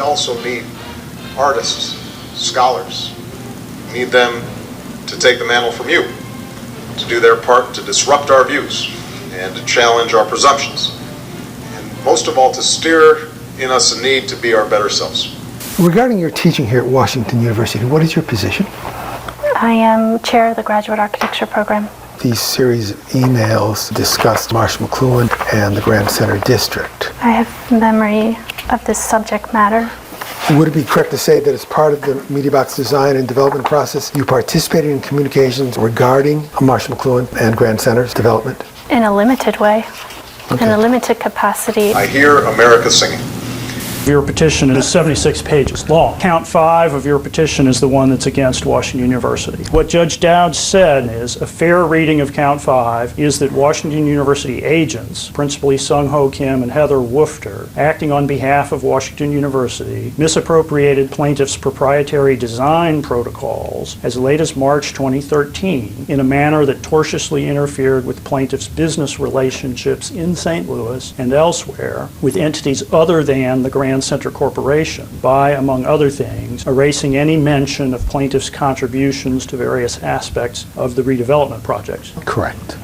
also need artists, scholars. We need them to take the mantle from you, to do their part to disrupt our views and to challenge our presumptions, and most of all to stir in us a need to be our better selves. Regarding your teaching here at Washington University, what is your position? I am chair of the graduate architecture program. These series of emails discussed Marsh McLuhan and the Grand Center District. I have memory of this subject matter. Would it be correct to say that as part of the Media Box design and development process, you participated in communications regarding Marsh McLuhan and Grand Center's development? In a limited way, Okay. in a limited capacity. I hear America singing. Your petition is 76 pages long. Count 5 of your petition is the one that's against Washington University. What Judge Dowd said is a fair reading of Count 5 is that Washington University agents, principally Sung Ho Kim and Heather Woofter, acting on behalf of Washington University, misappropriated plaintiffs' proprietary design protocols as late as March 2013 in a manner that tortiously interfered with plaintiffs' business relationships in St. Louis and elsewhere with entities other than the Grand Center Corporation by, among other things, erasing any mention of plaintiffs' contributions to various aspects of the redevelopment project. Correct.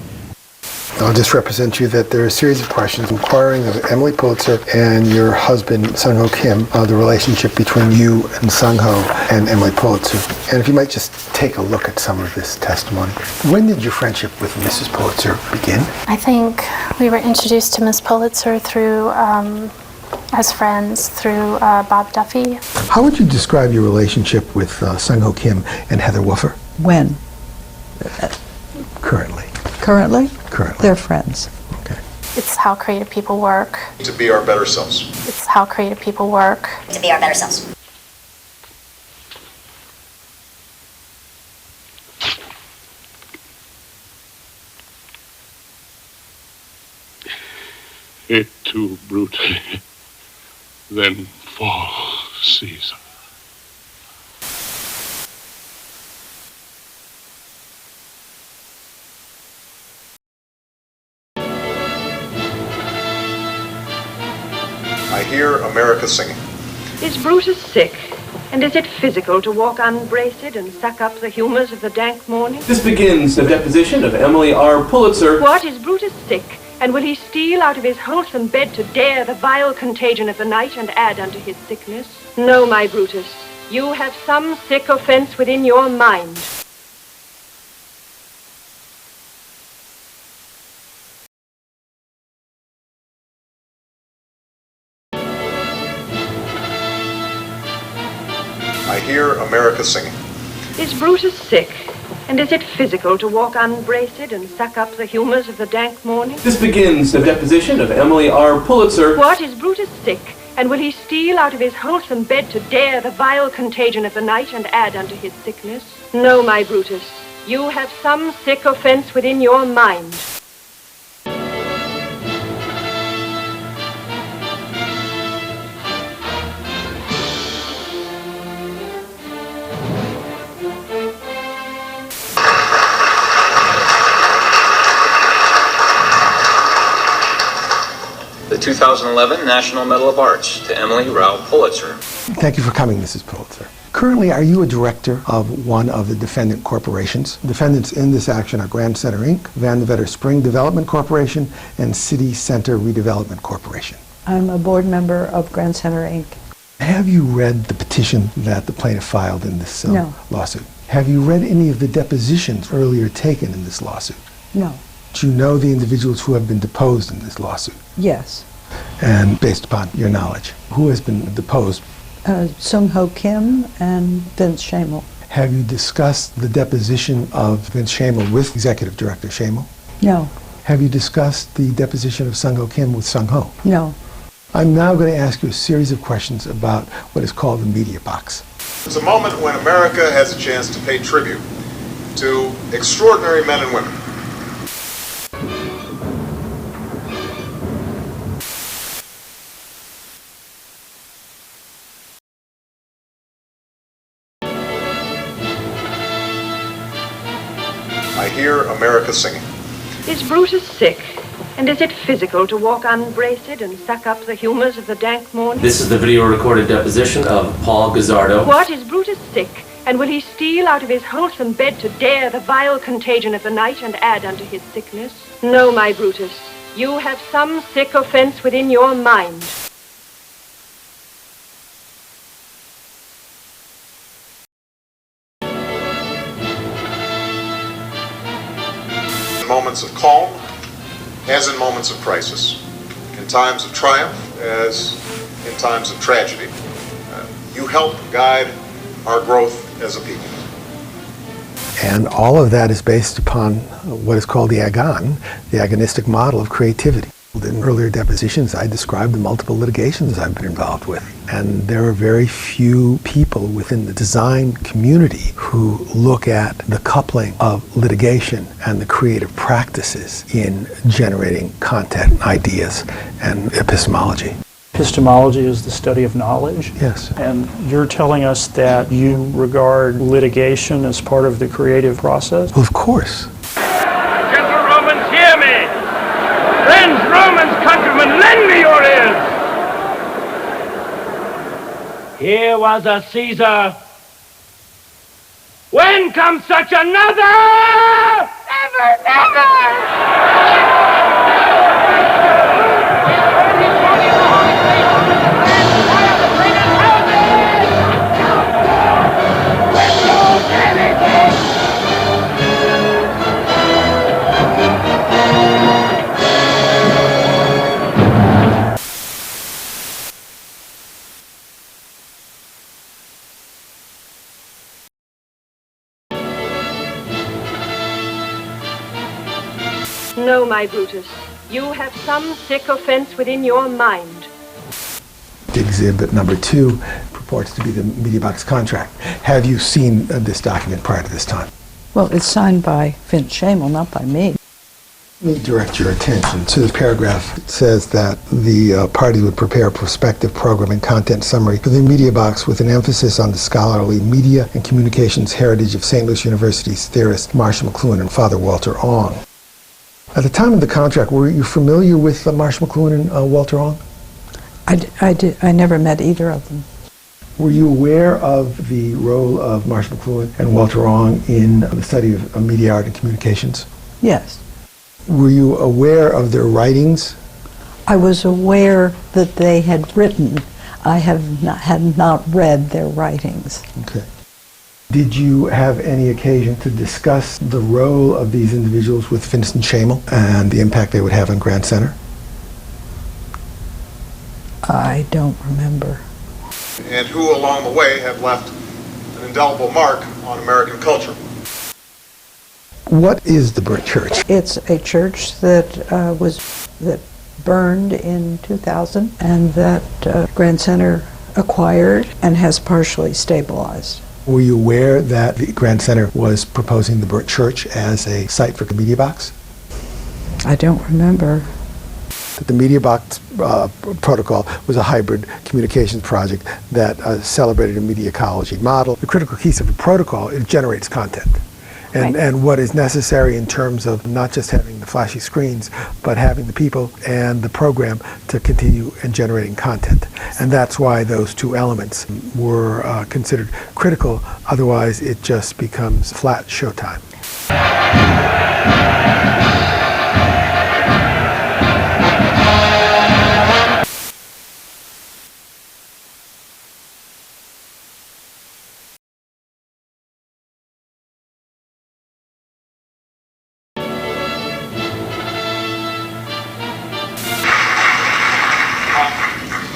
I'll just represent you that there are a series of questions inquiring of Emily Pulitzer and your husband, Sung Ho Kim, the relationship between you and Sung Ho and Emily Pulitzer. And if you might just take a look at some of this testimony. When did your friendship with Mrs. Pulitzer begin? I think we were introduced to Ms. Pulitzer through, as friends, through Bob Duffy. How would you describe your relationship with Sung Ho Kim and Heather Woofter? When? Currently. Currently? Currently. They're friends. Okay. It's how creative people work. To be our better selves. It's how creative people work. To be our better selves. Et tu, brute, then fall, Caesar. I hear America singing. Is Brutus sick? And is it physical to walk unbraced and suck up the humors of the dank morning? This begins the deposition of Emily R. Pulitzer. What, is Brutus sick? And will he steal out of his wholesome bed to dare the vile contagion of the night and add unto his sickness? No, my Brutus, you have some sick offense within your mind. I hear America singing. Is Brutus sick? And is it physical to walk unbraced and suck up the humors of the dank morning? This begins the deposition of Emily R. Pulitzer. What, is Brutus sick? And will he steal out of his wholesome bed to dare the vile contagion of the night and add unto his sickness? No, my Brutus, you have some sick offense within your mind. The 2011 National Medal of Arts to Emily Rauh Pulitzer. Thank you for coming, Mrs. Pulitzer. Currently, are you a director of one of the defendant corporations? Defendants in this action are Grand Center, Inc., Van de Vetter Spring Development Corporation, and City Center Redevelopment Corporation. I'm a board member of Grand Center, Inc. Have you read the petition that the plaintiff filed in this No. lawsuit? Have you read any of the depositions earlier taken in this lawsuit? No. Do you know the individuals who have been deposed in this lawsuit? Yes. And based upon your knowledge, who has been deposed? Sung Ho Kim and Vince Shamel. Have you discussed the deposition of Vince Shamel with Executive Director Shamel? No. Have you discussed the deposition of Sung Ho Kim with Sung Ho? No. I'm now going to ask you a series of questions about what is called the media box. It's a moment when America has a chance to pay tribute to extraordinary men and women. I hear America singing. Is Brutus sick? And is it physical to walk unbraced and suck up the humors of the dank morning? This is the video recorded deposition of Paul Guzzardo. What, is Brutus sick? And will he steal out of his wholesome bed to dare the vile contagion of the night and add unto his sickness? No, my Brutus, you have some sick offense within your mind. In moments of calm, as in moments of crisis, in times of triumph, as in times of tragedy, you help guide our growth as a people. And all of that is based upon what is called the agonistic model of creativity. In earlier depositions, I described the multiple litigations I've been involved with. And there are very few people within the design community who look at the coupling of litigation and the creative practices in generating content, ideas, and epistemology. Epistemology is the study of knowledge. Yes. And you're telling us that you regard litigation as part of the creative process? Well, of course. Gentle Romans, hear me! Friends, Romans, countrymen, lend me your ears! Here was a Caesar. When comes such another? Never, never! No, my Brutus, you have some sick offense within your mind. Exhibit number 2 purports to be the media box contract. Have you seen this document prior to this time? Well, it's signed by Vince Shamel, not by me. Let me direct your attention to this paragraph. It says that the party would prepare a prospective program and content summary for the media box with an emphasis on the scholarly media and communications heritage of St. Louis University's theorists Marshall McLuhan and Father Walter Ong. At the time of the contract, were you familiar with Marshall McLuhan and Walter Ong? I never met either of them. Were you aware of the role of Marshall McLuhan and Walter Ong in the study of media art and communications? Yes. Were you aware of their writings? I was aware that they had written. I had not read their writings. Okay. Did you have any occasion to discuss the role of these individuals with Vincent Shamel and the impact they would have on Grand Center? I don't remember. And who along the way have left an indelible mark on American culture. What is the Burnt Church? It's a church that burned in 2000 and that Grand Center acquired and has partially stabilized. Were you aware that the Grand Center was proposing the Burnt Church as a site for the media box? I don't remember. That the media box protocol was a hybrid communications project that celebrated a media-ecology model. The critical piece of the protocol, it generates content. And what is necessary in terms of not just having the flashy screens, but having the people and the program to continue in generating content. And that's why those two elements were considered critical. Otherwise, it just becomes flat showtime.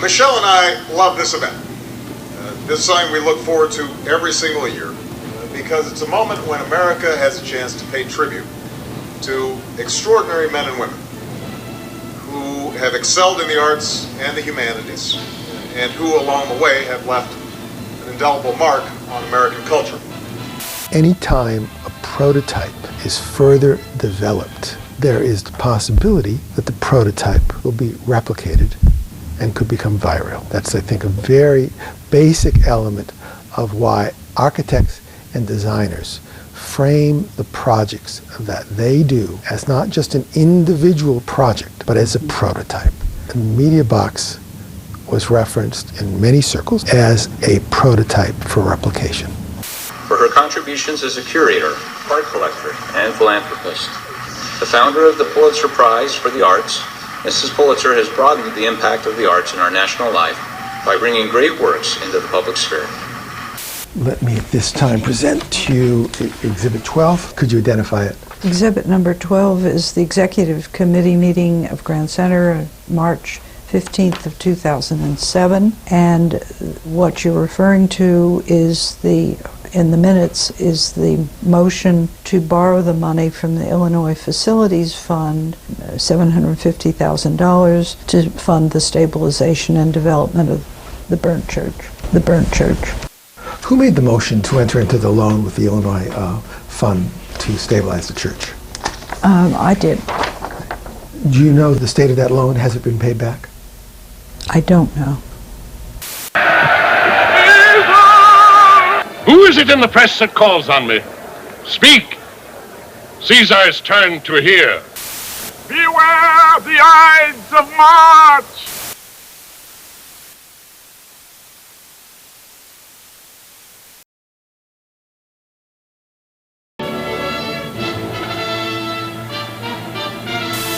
Michelle and I love this event. This is something we look forward to every single year because it's a moment when America has a chance to pay tribute to extraordinary men and women who have excelled in the arts and the humanities and who along the way have left an indelible mark on American culture. Anytime a prototype is further developed, there is the possibility that the prototype will be replicated and could become viral. That's, I think, a very basic element of why architects and designers frame the projects that they do as not just an individual project, but as a prototype. And Media Box was referenced in many circles as a prototype for replication. For her contributions as a curator, art collector, and philanthropist, the founder of the Pulitzer Prize for the Arts, Mrs. Pulitzer has broadened the impact of the arts in our national life by bringing great works into the public sphere. Let me at this time present to you Exhibit 12. Could you identify it? Exhibit number 12 is the Executive Committee meeting of Grand Center, March 15th of 2007, and what you're referring to is in the minutes is the motion to borrow the money from the Illinois Facilities Fund, $750,000, to fund the stabilization and development of the burnt church. Who made the motion to enter into the loan with the Illinois Fund to stabilize the church? I did. Do you know the state of that loan? Has it been paid back? I don't know. Who is it in the press that calls on me? Speak! Caesar is turned to hear. Beware the Ides of March!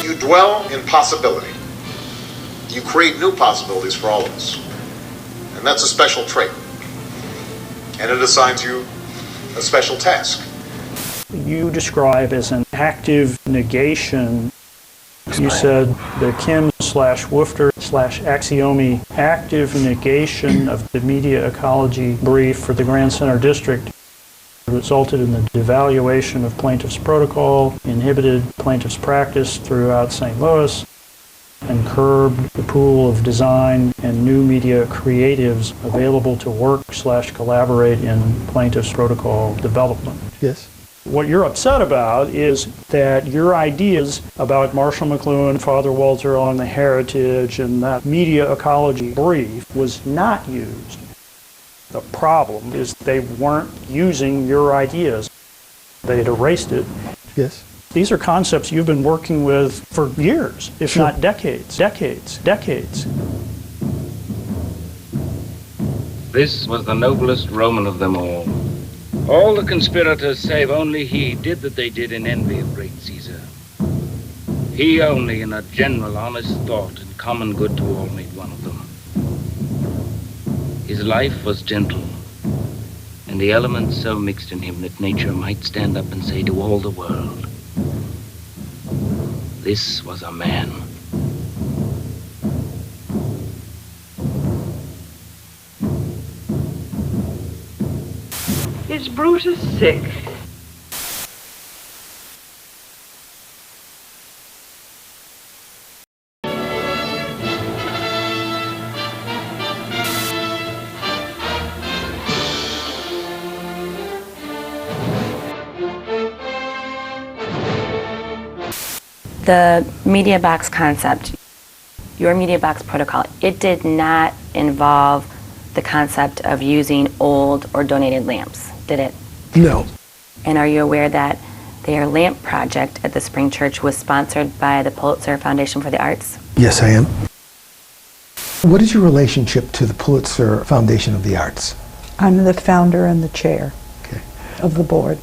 You dwell in possibility. You create new possibilities for all of us. And that's a special trait. And it assigns you a special task. You describe as an active negation. You said the Kim/Woofter/Axiomi active negation of the media ecology brief for the Grand Center District resulted in the devaluation of plaintiff's protocol, inhibited plaintiff's practice throughout St. Louis, and curbed the pool of design and new media creatives available to work/collaborate in plaintiff's protocol development. Yes. What you're upset about is that your ideas about Marshall McLuhan, Father Walter along the heritage, and that media ecology brief was not used. The problem is they weren't using your ideas. They had erased it. Yes. These are concepts you've been working with for years, if not decades. This was the noblest Roman of them all. All the conspirators, save only he, did that they did in envy of great Caesar. He only, in a general honest thought and common good to all, made one of them. His life was gentle, and the elements so mixed in him that nature might stand up and say to all the world, this was a man. Is Brutus sick? The media box concept, your media box protocol, it did not involve the concept of using old or donated lamps, did it? No. And are you aware that their lamp project at the Spring Church was sponsored by the Pulitzer Foundation for the Arts? Yes, I am. What is your relationship to the Pulitzer Foundation of the Arts? I'm the founder and the chair of the board.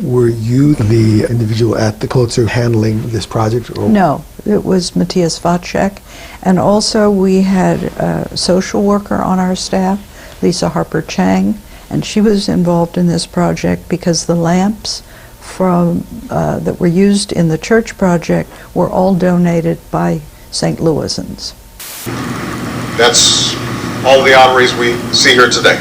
Were you the individual at the Pulitzer handling this project? Or? No, it was Matthias Vacek, and also we had a social worker on our staff, Lisa Harper Chang, and she was involved in this project because the lamps from that were used in the church project were all donated by St. Louisans. That's all the honorees we see here today.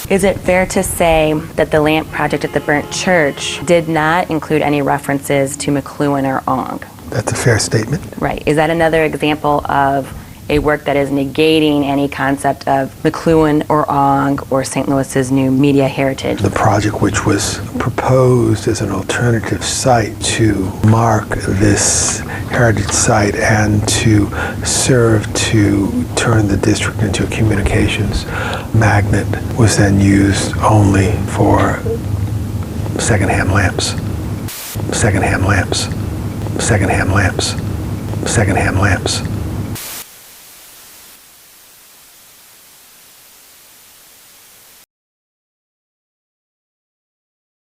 Is it fair to say that the lamp project at the burnt church did not include any references to McLuhan or Ong? That's a fair statement. Right. Is that another example of a work that is negating any concept of McLuhan or Ong or St. Louis's new media heritage? The project, which was proposed as an alternative site to mark this heritage site and to serve to turn the district into a communications magnet, was then used only for secondhand lamps, secondhand lamps, secondhand lamps, secondhand lamps.